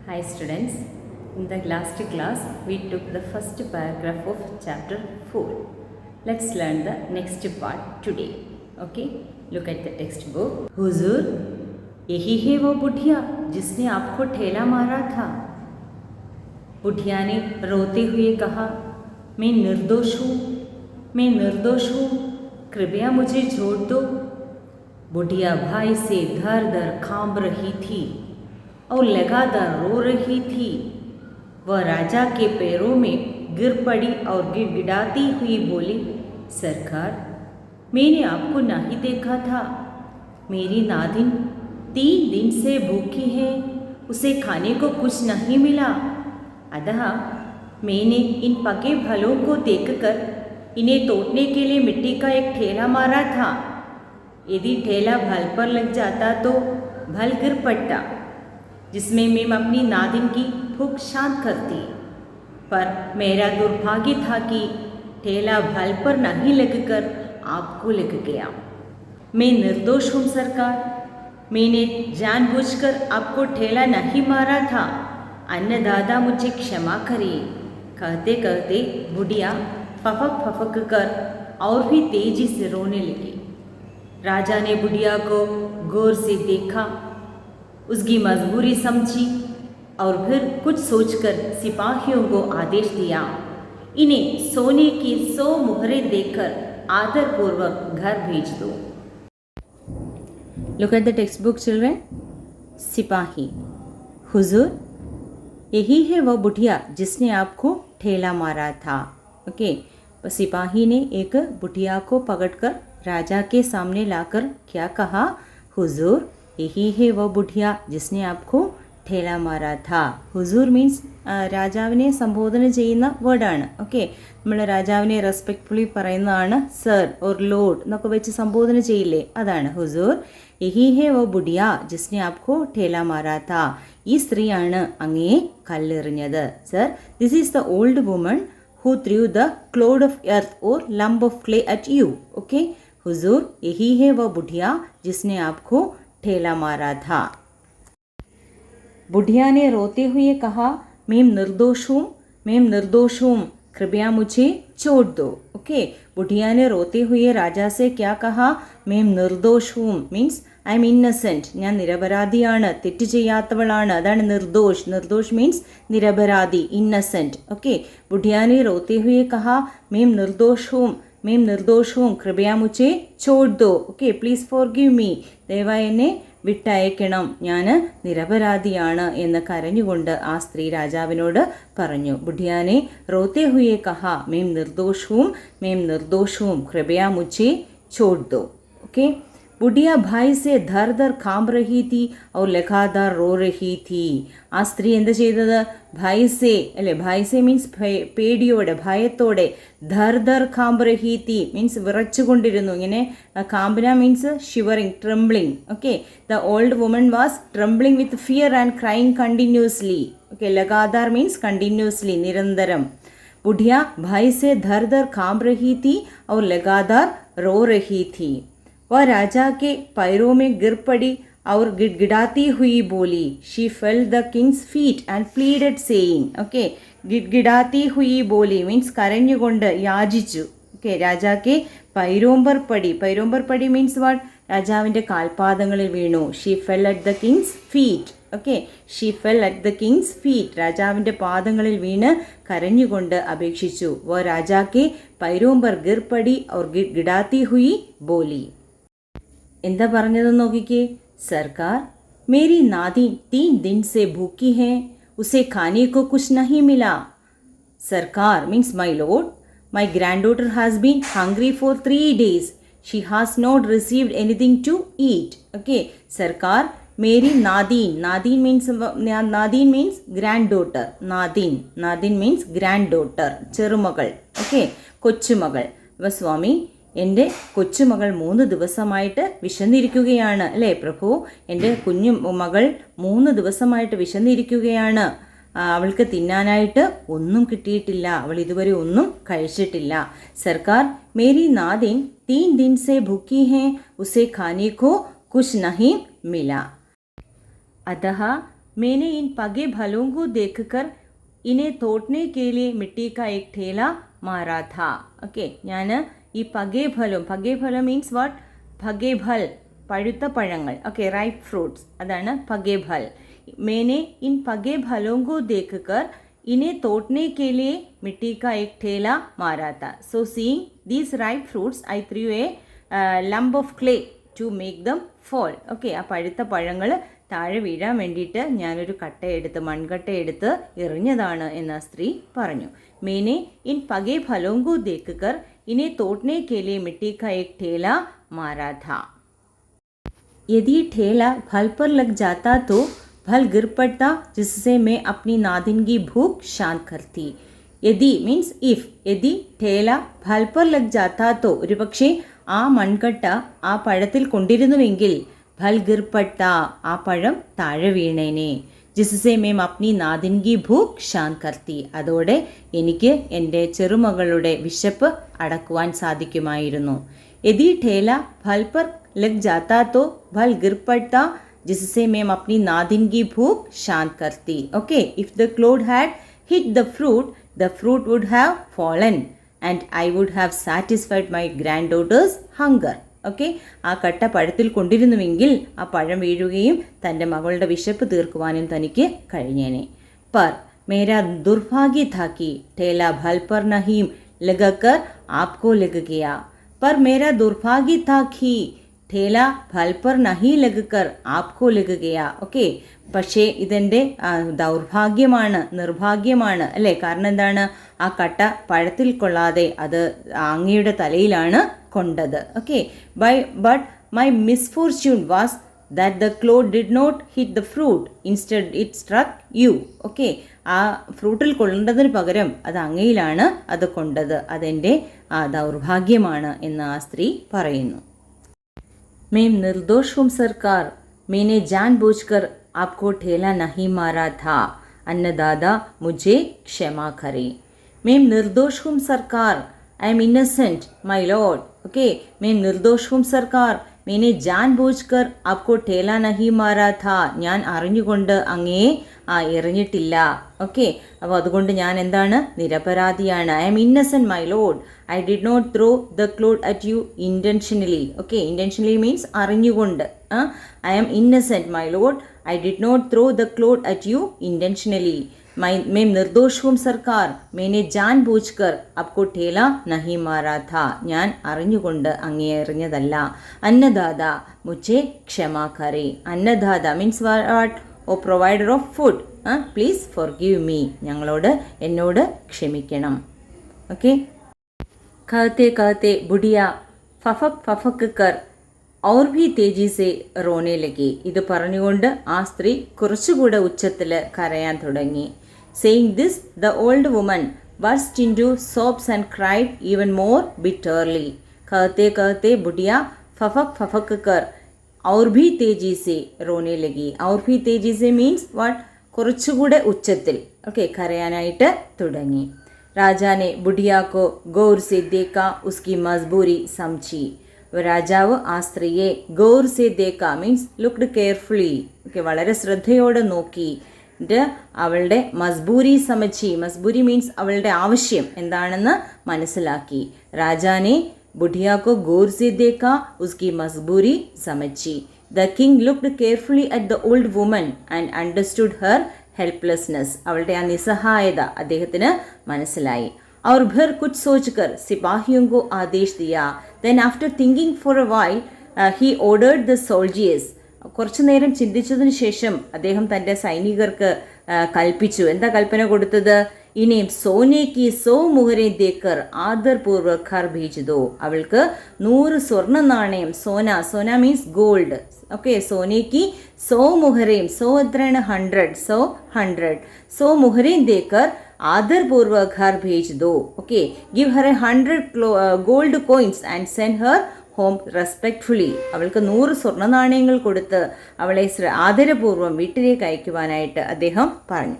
Hi students, in the last class we took the first paragraph of chapter 4. Let's learn the next part today. Okay, look at the textbook. हुजूर, यही है वो बुढ़िया जिसने आपको ठेला मारा था। बुढ़िया ने रोते हुए कहा, मैं निर्दोष हूँ, मैं निर्दोष हूँ, कृपया मुझे छोड़ दो। बुढ़िया भाई से धर धर कांप रही थी और लगातार रो रही थी। वह राजा के पैरों में गिर पड़ी और गिड़गिड़ाती हुई बोली, सरकार, मैंने आपको नहीं देखा था। मेरी नादिन 3 दिन से भूखी है, उसे खाने को कुछ नहीं मिला। अतः मैंने इन पके फलों को देखकर इन्हें तोड़ने के लिए मिट्टी का एक ठेला मारा था। यदि ठेला भल पर लग जाता तो भल गिर पड़ता, जिसमें मैं अपनी नादिन की भूख शांत करती। पर मेरा दुर्भाग्य था कि ठेला भल पर नहीं लगकर आपको लग गया। मैं निर्दोष हूँ सरकार, मैंने जानबूझकर आपको ठेला नहीं मारा था। अन्नदाता मुझे क्षमा करिए। कहते कहते बुढ़िया फफक फफक कर और भी तेजी से रोने लगी। राजा ने बुढ़िया को गौर से देखा, उसकी मजबूरी समझी और फिर कुछ सोचकर सिपाहियों को आदेश दिया, इन्हें सोने की 100 मुहरें देकर आदरपूर्वक घर भेज दो। Look at the textbook children. सिपाही, हुजूर, यही है वह बुढ़िया जिसने आपको ठेला मारा था। ओके, सिपाही ने एक बुढ़िया को पकड़कर राजा के सामने लाकर क्या कहा, हुजूर, यही है वह बुढ़िया जिसने आपको ठेला മാറാ था. ഹുസൂർ മീൻസ് രാജാവിനെ സംബോധന ചെയ്യുന്ന വേർഡാണ്. ഓക്കെ, നമ്മൾ രാജാവിനെ റെസ്പെക്റ്റ്ഫുള്ളി പറയുന്നതാണ് സർ ഓർ ലോഡ് എന്നൊക്കെ വെച്ച് സംബോധന ചെയ്യില്ലേ, അതാണ് ഹുസൂർ. യഹി ഹേ വോ ബുഡിയ ജിസ്നെ ആപ്കോ ഠേല മാറാ था. ഈ സ്ത്രീയാണ് അങ്ങയെ കല്ലെറിഞ്ഞത്. Sir, this is the old woman who threw the clod of earth or lump of clay at you. Okay, हुजूर, यही है वह बुढ़िया जिसने आपको ठेला मारा था. बुढ़िया ने रोते हुए कहा, मैं निर्दोष हूँ, मैं निर्दोष हूँ, कृपया मुझे छोड़ दो. ओके, बुढ़िया ने रोते हुए राजा से क्या कहा, मैं निर्दोष हूँ मीन्स ഐ എം ഇന്നസെൻറ്റ്, ഞാൻ നിരപരാധിയാണ്, തെറ്റ് ചെയ്യാത്തവളാണ്, അതാണ് നിർദോഷ്. നിർദോഷ് മീൻസ് നിരപരാധി, ഇന്നസെൻറ്റ്. ഓക്കെ, ബുढ़िया ने रोते हुए कहा, मैं निर्दोष हूँ, मैं निर्दोष हूँ, कृपया मुझे छोड़ दो. ഓക്കെ, പ്ലീസ് ഫോർഗിവ് മീ, ദയവായി എന്നെ വിട്ടയക്കണം, ഞാൻ നിരപരാധിയാണ് എന്ന് കരഞ്ഞുകൊണ്ട് ആ സ്ത്രീ രാജാവിനോട് പറഞ്ഞു. बुढ़िया ने रोते हुए कहा, मैं निर्दोष हूँ, मैं निर्दोष हूँ, कृपया मुझे छोड़ दो. ओके, बुढ़िया भाई से धर धर कांप रही थी और लगातार रो रही थी. ആ സ്ത്രീ എന്ത് ചെയ്തത്, ഭായിസെ അല്ലെ, ഭായിസെ മീൻസ് പേടിയോടെ, ഭയത്തോടെ, ധർ ധർ കാമ്പ് രഹി തീ മീൻസ് വിറച്ചുകൊണ്ടിരുന്നു. ഇങ്ങനെ കാമ്പന means shivering, trembling. Okay, the old woman was trembling with fear and crying continuously. Okay, ലഗാതാർ മീൻസ് കണ്ടിന്യൂസ്ലി, നിരന്തരം. बुढ़िया भाई से धर धर कांप रही थी और लगातार रो रही थी. वह राजा के पैरों में गिर पड़ी और गिड़गिड़ाती हुई बोली. She fell the king's feet and pleaded saying. Okay, गिड़गिड़ाती हुई बोली मीन्स കരഞ്ഞുകൊണ്ട് യാചിച്ചു. ഓക്കെ, രാജാക്കെ പൈരോംബർ പടി, പൈരോംബർ പടി മീൻസ് വാട്ട്, രാജാവിൻ്റെ കാൽപാദങ്ങളിൽ വീണു. She fell at the king's feet. Okay, she fell at the king's feet, രാജാവിൻ്റെ പാദങ്ങളിൽ വീണ് കരഞ്ഞുകൊണ്ട് അപേക്ഷിച്ചു. വോ രാജാക്കെ പൈരോംബർ ഗിർ പടി और गिड़गिड़ाती हुई बोली. എന്താ പറഞ്ഞതെന്ന് നോക്കിക്കേ, സർക്കാർ, മേരി നാദിൻ 3 दिन से भूखी है, उसे खाने को कुछ नहीं मिला. सरकार means my lord, my granddaughter has been hungry for 3 days. She has not received anything to eat. Okay, സർക്കാർ, മേരി നാദീൻ, നാദീൻ മീൻസ് ഗ്രാൻഡ് ഡോട്ടർ. നാദീൻ മീൻസ് ഗ്രാൻഡ് ഡോട്ടർ, ചെറുമകൾ. ഓക്കെ, കൊച്ചുമകൾ. അപ്പോൾ സ്വാമി, എൻ്റെ കൊച്ചുമകൾ 3 ദിവസമായിട്ട് വിശന്നിരിക്കുകയാണ്. അല്ലേ പ്രഭു, എൻ്റെ കുഞ്ഞു മകൾ 3 ദിവസമായിട്ട് വിശന്നിരിക്കുകയാണ്. അവൾക്ക് തിന്നാനായിട്ട് ഒന്നും കിട്ടിയിട്ടില്ല, അവൾ ഇതുവരെ ഒന്നും കഴിച്ചിട്ടില്ല. സർക്കാർ, മേരി നാദിൻ 3 दिन से भूखी है, उसे खाने को कुछ नहीं मिला. अतः मैंने इन पगे फलों को देखकर इन्हें तोड़ने के लिए मिट्टी का एक ठेला मारा था. ഓക്കെ, ഞാൻ ഈ പകേ ഫലം മീൻസ് വാട്ട്? പകേ ഫൽ, പഴുത്ത പഴങ്ങൾ. ഓക്കെ, റൈപ്പ് ഫ്രൂട്ട്സ്, അതാണ് പകേ ഫൽ. मैंने इन पगे फलों को देखकर इन्हें तोड़ने के लिए मिट्टी का एक ठेला मारा था. So seeing these ripe fruits, I threw a lump of clay to make them fall. Okay, ആ പഴുത്ത പഴങ്ങൾ താഴെ വീഴാൻ വേണ്ടിയിട്ട് ഞാനൊരു മൺകട്ടയെടുത്ത് എറിഞ്ഞതാണ് എന്ന് ആ സ്ത്രീ പറഞ്ഞു. मैंने इन पगे फलों को देखकर इन्हें तोड़ने के लिए मिट्टी का एक ठेला मारा था. यदि ठेला फल पर लग जाता तो फल गिर पड़ता, जिससे मैं अपनी नादिन की भूख शांत करती. യദി മീൻസ് ഇഫ്. യദി ഠേല ഫൽ പർ ലഗ് ജാത്താ തോ, ഒരു പക്ഷേ ആ മൺകട്ട ആ പഴത്തിൽ കൊണ്ടിരുന്നുവെങ്കിൽ ഫൽ ഗിർ പട്ടാ, ആ പഴം താഴെ വീണേനെ. ജിസ്സെ മേം അപ്നി നാദിൻ കി ഭൂഖ് ശാന്ത് കർത്തി, അതോടെ എനിക്ക് എൻ്റെ ചെറുമകളുടെ വിശപ്പ് അടക്കുവാൻ സാധിക്കുമായിരുന്നു. യദി ഠേല ഫൽ പർ ലഗ് ജാത്താ തോ ഫൽ ഗിർ പട്ടാ, जिससे मैं अपनी नादिन की भूख शांत करती. Okay, if the cloud had hit the fruit would have fallen and I would have satisfied my granddaughter's hunger. Okay, ആ കട്ട പഴത്തിൽ കൊണ്ടിരുന്നുവെങ്കിൽ ആ പഴം വീഴുകയും തൻ്റെ മകളുടെ വിശപ്പ് തീർക്കുവാനും തനിക്ക് കഴിഞ്ഞേനെ. पर मेरा दुर्भाग्य था कि ठेला भल पर नहीं लगकर आपको लग गया. पर मेरा दुर्भाग्य था कि ठेല ഫൽ പർ നഹി ലഗ്കർ ആപ്കോ ലഗ് ഗയാ. ഓക്കെ, പക്ഷേ ഇതെൻ്റെ ദൗർഭാഗ്യമാണ്, നിർഭാഗ്യമാണ് അല്ലേ? കാരണം എന്താണ്? ആ കട്ട പഴത്തിൽ കൊള്ളാതെ അത് അങ്ങയുടെ തലയിലാണ് കൊണ്ടത്. Okay, but my misfortune was that the clod did not hit the fruit, instead it struck you. Okay, ആ ഫ്രൂട്ടിൽ കൊള്ളേണ്ടതിന് പകരം അത് അങ്ങയിലാണ് അത് കൊണ്ടത്. അതെൻ്റെ ദൗർഭാഗ്യമാണ് എന്ന് ആ സ്ത്രീ പറയുന്നു. मैं निर्दोष हूँ सरकार, मैंने जानबूझकर आपको ठेला नहीं मारा था. अन्नदाता मुझे क्षमा करें. मैं निर्दोष हूँ सरकार, I am innocent my Lord. Okay, मैं निर्दोष हूँ सरकार, मैंने जानबूझकर आपको ठेला नहीं मारा था. ഞാൻ അറിഞ്ഞുകൊണ്ട് അങ്ങയെ എറിഞ്ഞിട്ടില്ല. ഓക്കെ, അപ്പോൾ അതുകൊണ്ട് ഞാൻ എന്താണ്? നിരപരാധിയാണ്. I am innocent my lord, I did not throw the clod at you intentionally. Okay, intentionally means അറിഞ്ഞുകൊണ്ട്. I am innocent my lord, I did not throw the clod at you intentionally. मैं निर्दोष हूँ सरकार, मैंने जानबूझकर आपको ठेला नहीं मारा था. ഞാൻ അറിഞ്ഞുകൊണ്ട് അങ്ങയെ എറിഞ്ഞതല്ല. അന്നദാത മുझे क्षमा करे. Annadata means what? O provider of food. Please forgive me, എന്നോട് ക്ഷമിക്കണം. ഓക്കെ, कहते कहते बुढ़िया फफक फफक कर और भी तेजी से रोने लगी. ഇത് പറഞ്ഞുകൊണ്ട് ആ സ്ത്രീ കുറച്ചുകൂടെ ഉച്ചത്തിൽ കരയാൻ തുടങ്ങി. Saying this, the old woman burst into sobs and cried even more bitterly. कहते कहते बुढ़िया फफक फफक कर और भी तेजी से रोने लगी. और भी तेजी से means what? കുറച്ചുകൂടെ ഉച്ചത്തിൽ. ഓക്കെ, കരയാനായിട്ട് തുടങ്ങി. राजा ने बुढ़िया को गौर से देखा, उसकी मजबूरी समझी. രാജാവ് ആ സ്ത്രീയെ ഗൗർ സെ ദേക്ക മീൻസ് ലുക്ക്ഡ് കെയർഫുള്ളി. ഓക്കെ, വളരെ ശ്രദ്ധയോടെ നോക്കി. അവളുടെ മസ്ബൂരി സമച്ചി. മസ്ബൂരി മീൻസ് അവളുടെ ആവശ്യം എന്താണെന്ന് മനസ്സിലാക്കി. രാജാനെ ബുഢിയാക്കോ ഗൗർ സെ ദേക്ക, ഉസ്കി മസ്ബൂരി സമച്ചി. The king looked carefully at the old woman and understood her helplessness. അവളുടെ ആ നിസ്സഹായത അദ്ദേഹത്തിന് മനസ്സിലായി. और फिर कुछ सोचकर सिपाहियों को आदेश दिया. Then after thinking for a while, he ordered the soldiers. കുറച്ചു നേരം ചിന്തിച്ചതിന് ശേഷം അദ്ദേഹം തൻ്റെ സൈനികർക്ക് കൽപ്പിച്ചു. എന്താ കൽപ്പന കൊടുത്തത്? ഇനിയും സോനേക്ക് 100 മുഹരെ ദേക്കർ ആദർപൂർവക് ഘർ ഭേജ് ദോ. അവൾക്ക് 100 സ്വർണ്ണ നാണയം. Sona means gold. ഓക്കെ, സോനേക്ക് 100 മുഹരയും. 100 എത്രയാണ്? 100 മുഹരയും ദേക്കർ ആദർപൂർവക് ഘർ ഭേജ് ദോ. Okay, give her 100 gold coins and send her home respectfully. അവൾക്ക് 100 സ്വർണ്ണ നാണയങ്ങൾ കൊടുത്ത് അവളെ ആദരപൂർവ്വം വീട്ടിലേക്ക് അയക്കുവാനായിട്ട് അദ്ദേഹം പറഞ്ഞു.